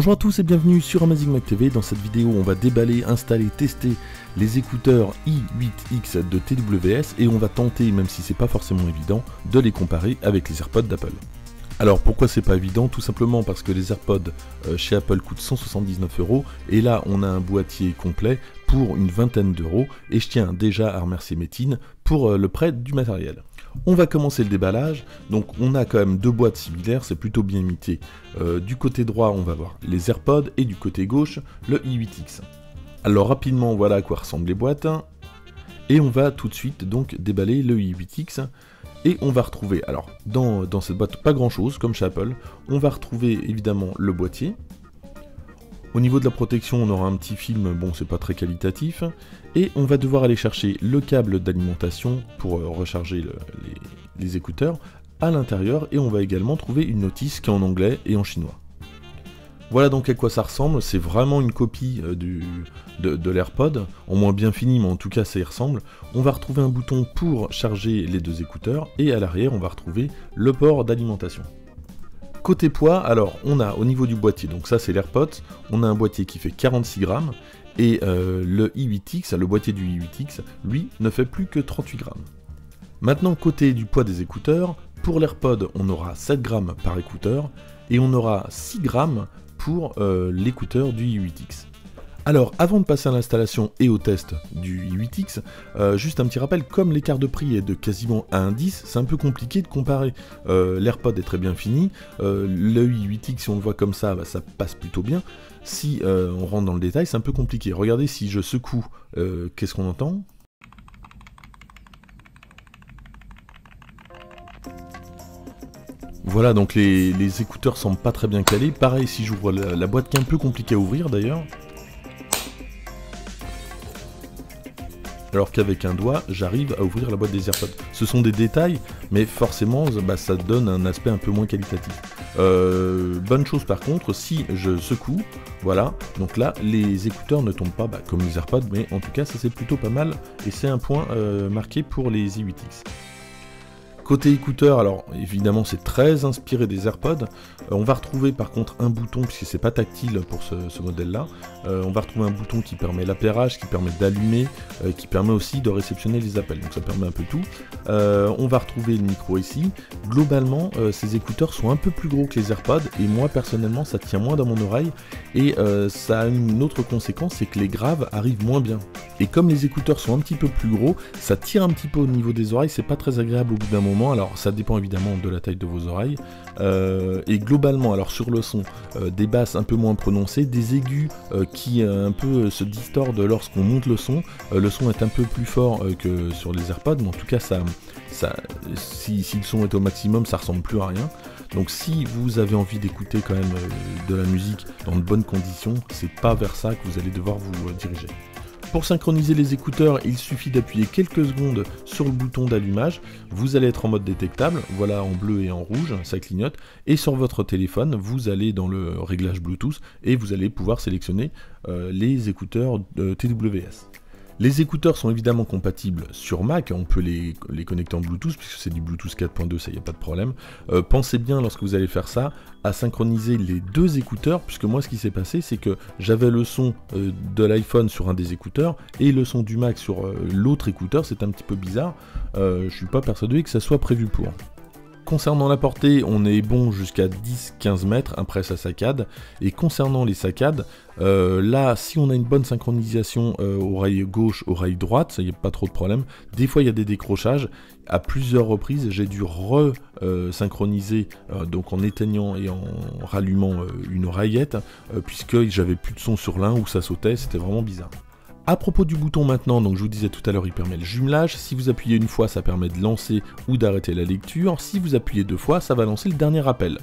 Bonjour à tous et bienvenue sur Amazing Mac TV. Dans cette vidéo, on va déballer, installer, tester les écouteurs i8X de TWS et on va tenter, même si c'est pas forcément évident, de les comparer avec les AirPods d'Apple. Alors pourquoi c'est pas évident? Tout simplement parce que les AirPods chez Apple coûtent 179 € et là on a un boîtier complet pour une vingtaine d'euros et je tiens déjà à remercier Metin pour le prêt du matériel. On va commencer le déballage, donc on a quand même deux boîtes similaires, c'est plutôt bien imité. Du côté droit on va voir les AirPods et du côté gauche le i8X. Alors rapidement voilà à quoi ressemblent les boîtes et on va tout de suite donc déballer le i8X. Et on va retrouver, alors dans cette boîte pas grand chose comme chez Apple, on va retrouver évidemment le boîtier. Au niveau de la protection on aura un petit film, bon c'est pas très qualitatif. Et on va devoir aller chercher le câble d'alimentation pour recharger les écouteurs à l'intérieur. Et on va également trouver une notice qui est en anglais et en chinois. Voilà donc à quoi ça ressemble, c'est vraiment une copie de l'AirPod, en moins bien fini mais en tout cas ça y ressemble. On va retrouver un bouton pour charger les deux écouteurs et à l'arrière on va retrouver le port d'alimentation. Côté poids, alors on a au niveau du boîtier, donc ça c'est l'AirPod, on a un boîtier qui fait 46 grammes et le i8X, le boîtier du i8X, lui ne fait plus que 38 grammes. Maintenant côté du poids des écouteurs, pour l'AirPod on aura 7 grammes par écouteur et on aura 6 grammes pour l'écouteur du i8X. Alors avant de passer à l'installation et au test du i8X, juste un petit rappel, comme l'écart de prix est de quasiment 1,10, c'est un peu compliqué de comparer. L'AirPod est très bien fini, le i8X si on le voit comme ça, bah, ça passe plutôt bien. Si on rentre dans le détail, c'est un peu compliqué. Regardez si je secoue, qu'est-ce qu'on entend ? Voilà, donc les écouteurs semblent pas très bien calés. Pareil, si j'ouvre la boîte qui est un peu compliquée à ouvrir d'ailleurs. Alors qu'avec un doigt, j'arrive à ouvrir la boîte des AirPods. Ce sont des détails, mais forcément, bah, ça donne un aspect un peu moins qualitatif. Bonne chose par contre, si je secoue, voilà, donc là, les écouteurs ne tombent pas comme les AirPods, mais en tout cas, ça c'est plutôt pas mal, et c'est un point marqué pour les i8X. Côté écouteurs, alors évidemment c'est très inspiré des AirPods. On va retrouver par contre un bouton, puisque c'est pas tactile pour ce modèle-là. On va retrouver un bouton qui permet l'appairage, qui permet d'allumer, qui permet aussi de réceptionner les appels. Donc ça permet un peu tout. On va retrouver le micro ici. Globalement, ces écouteurs sont un peu plus gros que les AirPods et moi personnellement ça tient moins dans mon oreille. Et ça a une autre conséquence, c'est que les graves arrivent moins bien. Et comme les écouteurs sont un petit peu plus gros, ça tire un petit peu au niveau des oreilles, c'est pas très agréable au bout d'un moment. Alors ça dépend évidemment de la taille de vos oreilles. Et globalement, alors sur le son, des basses un peu moins prononcées, des aigus qui un peu se distordent lorsqu'on monte le son. Le son est un peu plus fort que sur les AirPods, mais en tout cas si le son est au maximum, ça ressemble plus à rien. Donc si vous avez envie d'écouter quand même de la musique dans de bonnes conditions, c'est pas vers ça que vous allez devoir vous diriger. Pour synchroniser les écouteurs, il suffit d'appuyer quelques secondes sur le bouton d'allumage. Vous allez être en mode détectable, voilà en bleu et en rouge, ça clignote. Et sur votre téléphone, vous allez dans le réglage Bluetooth et vous allez pouvoir sélectionner les écouteurs TWS. Les écouteurs sont évidemment compatibles sur Mac, on peut les connecter en Bluetooth, puisque c'est du Bluetooth 4.2, ça y a pas de problème. Pensez bien, lorsque vous allez faire ça, à synchroniser les deux écouteurs, puisque moi ce qui s'est passé, c'est que j'avais le son de l'iPhone sur un des écouteurs, et le son du Mac sur l'autre écouteur, c'est un petit peu bizarre, je suis pas persuadé que ça soit prévu pour. Concernant la portée, on est bon jusqu'à 10-15 mètres, après ça saccade. Et concernant les saccades, là, si on a une bonne synchronisation oreille gauche, oreille droite, ça y est pas trop de problème. Des fois, il y a des décrochages. À plusieurs reprises, j'ai dû synchroniser donc en éteignant et en rallumant une oreillette, puisque j'avais plus de son sur l'un où ça sautait, c'était vraiment bizarre. A propos du bouton maintenant, donc je vous disais tout à l'heure, il permet le jumelage. Si vous appuyez une fois, ça permet de lancer ou d'arrêter la lecture. Si vous appuyez deux fois, ça va lancer le dernier appel.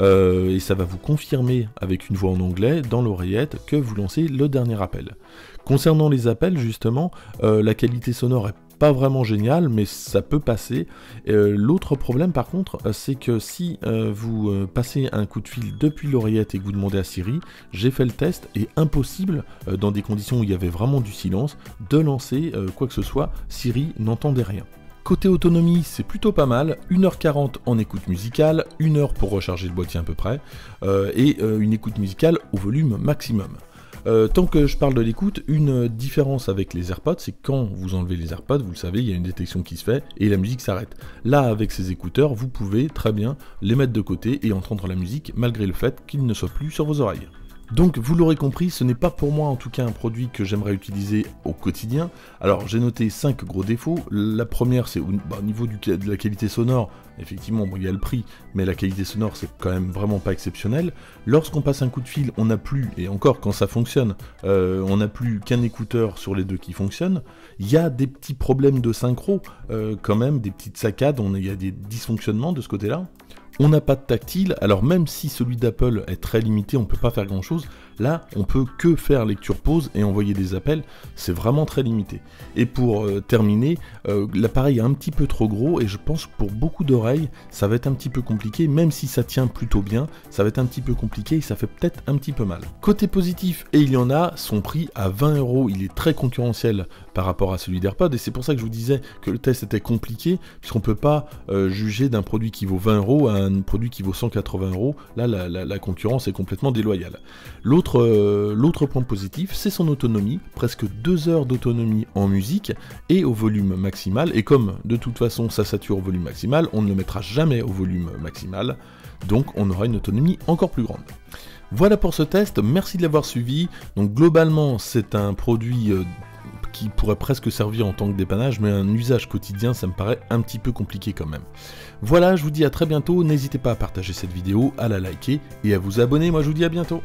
Et ça va vous confirmer avec une voix en anglais dans l'oreillette que vous lancez le dernier appel. Concernant les appels, justement, la qualité sonore est pas vraiment génial, mais ça peut passer. L'autre problème par contre, c'est que si vous passez un coup de fil depuis l'oreillette et que vous demandez à Siri, j'ai fait le test et impossible, dans des conditions où il y avait vraiment du silence, de lancer quoi que ce soit, Siri n'entendait rien. Côté autonomie, c'est plutôt pas mal, 1h40 en écoute musicale, 1 heure pour recharger le boîtier à peu près, et une écoute musicale au volume maximum. Tant que je parle de l'écoute, une différence avec les AirPods, c'est que quand vous enlevez les AirPods, vous le savez, il y a une détection qui se fait et la musique s'arrête. Là, avec ces écouteurs, vous pouvez très bien les mettre de côté et entendre la musique malgré le fait qu'ils ne soient plus sur vos oreilles. Donc vous l'aurez compris, ce n'est pas pour moi en tout cas un produit que j'aimerais utiliser au quotidien. Alors j'ai noté 5 gros défauts. La première c'est au niveau de la qualité sonore, effectivement bon, il y a le prix, mais la qualité sonore c'est quand même vraiment pas exceptionnel. Lorsqu'on passe un coup de fil, on n'a plus, et encore quand ça fonctionne, on n'a plus qu'un écouteur sur les deux qui fonctionnent. Il y a des petits problèmes de synchro, quand même, des petites saccades, il y a des dysfonctionnements de ce côté-là. On n'a pas de tactile, alors même si celui d'Apple est très limité, on ne peut pas faire grand chose, là on peut que faire lecture-pause et envoyer des appels, c'est vraiment très limité. Et pour terminer, l'appareil est un petit peu trop gros et je pense que pour beaucoup d'oreilles, ça va être un petit peu compliqué, même si ça tient plutôt bien, ça va être un petit peu compliqué et ça fait peut-être un petit peu mal. Côté positif, et il y en a, son prix à 20 €, il est très concurrentiel par rapport à celui d'AirPod et c'est pour ça que je vous disais que le test était compliqué, puisqu'on ne peut pas juger d'un produit qui vaut 20 € à un produit qui vaut 180 €, là la concurrence est complètement déloyale. L'autre point positif, c'est son autonomie, presque 2 heures d'autonomie en musique et au volume maximal, et comme de toute façon ça sature au volume maximal, on ne le mettra jamais au volume maximal, donc on aura une autonomie encore plus grande. Voilà pour ce test, merci de l'avoir suivi. Donc globalement c'est un produit qui pourrait presque servir en tant que dépannage, mais un usage quotidien, ça me paraît un petit peu compliqué quand même. Voilà, je vous dis à très bientôt, n'hésitez pas à partager cette vidéo, à la liker et à vous abonner, moi je vous dis à bientôt.